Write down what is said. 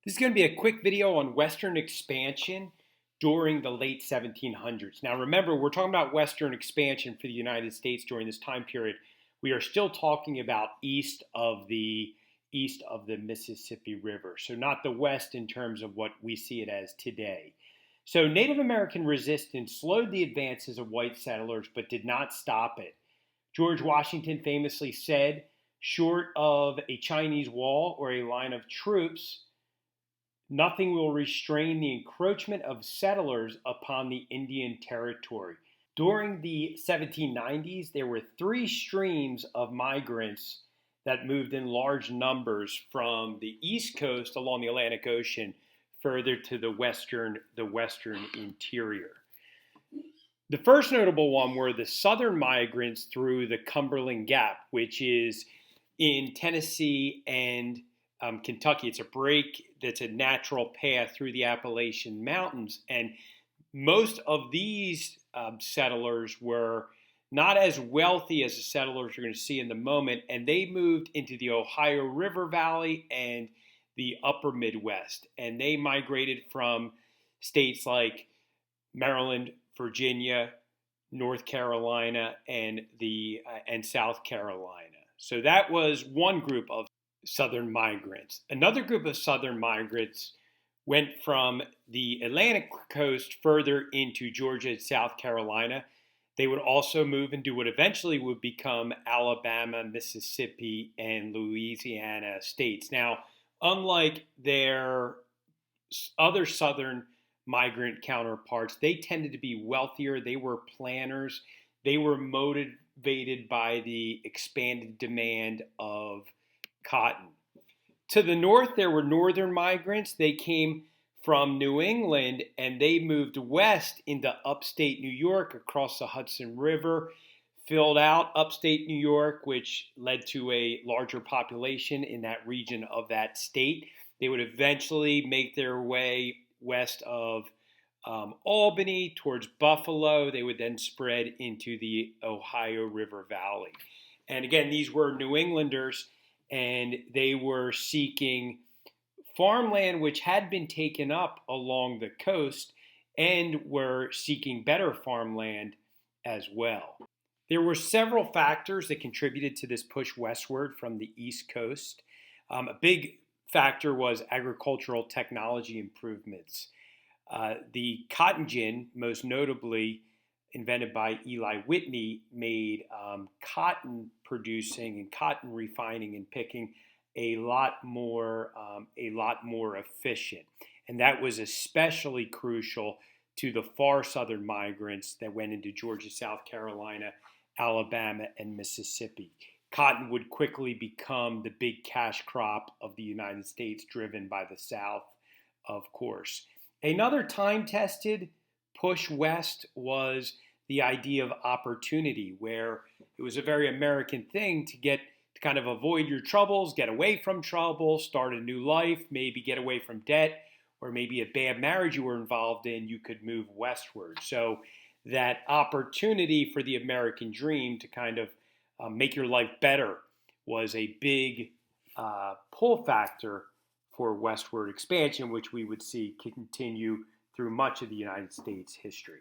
This is going to be a quick video on Western expansion during the late 1700s. Now remember, we're talking about Western expansion for the United States during this time period. We are still talking about east of the Mississippi River. So not the West in terms of what we see it as today. So Native American resistance slowed the advances of white settlers but did not stop it. George Washington famously said, short of a Chinese wall or a line of troops, nothing will restrain the encroachment of settlers upon the Indian territory. During the 1790s, there were three streams of migrants that moved in large numbers from the East Coast along the Atlantic Ocean further to the western interior. The first notable one were the southern migrants through the Cumberland Gap, which is in Tennessee and Kentucky. It's a break that's a natural path through the Appalachian Mountains. And most of these settlers were not as wealthy as the settlers you're going to see in the moment, and they moved into the Ohio River Valley and the upper Midwest. And they migrated from states like Maryland, Virginia, North Carolina, and South Carolina. So that was one group of Southern migrants. Another group of Southern migrants went from the Atlantic coast further into Georgia and South Carolina. They would also move into what eventually would become Alabama, Mississippi, and Louisiana states. Now, unlike their other Southern migrant counterparts, they tended to be wealthier. They were planners. They were motivated by the expanded demand of cotton. To the north, there were northern migrants. They came from New England and they moved west into upstate New York across the Hudson River, filled out upstate New York, which led to a larger population in that region of that state. They would eventually make their way west of Albany towards Buffalo. They would then spread into the Ohio River Valley. And again, these were New Englanders, and they were seeking farmland which had been taken up along the coast and were seeking better farmland as well. There were several factors that contributed to this push westward from the East Coast. A big factor was agricultural technology improvements. The cotton gin, most notably invented by Eli Whitney, made cotton producing and cotton refining and picking a lot more efficient. And that was especially crucial to the far southern migrants that went into Georgia, South Carolina, Alabama, and Mississippi. Cotton would quickly become the big cash crop of the United States, driven by the South, of course. Another time-tested push west was the idea of opportunity, where it was a very American thing to kind of avoid your troubles, get away from trouble, start a new life, maybe get away from debt, or maybe a bad marriage you were involved in, you could move westward. So that opportunity for the American dream to kind of make your life better was a big pull factor for westward expansion, which we would see continue through much of the United States history.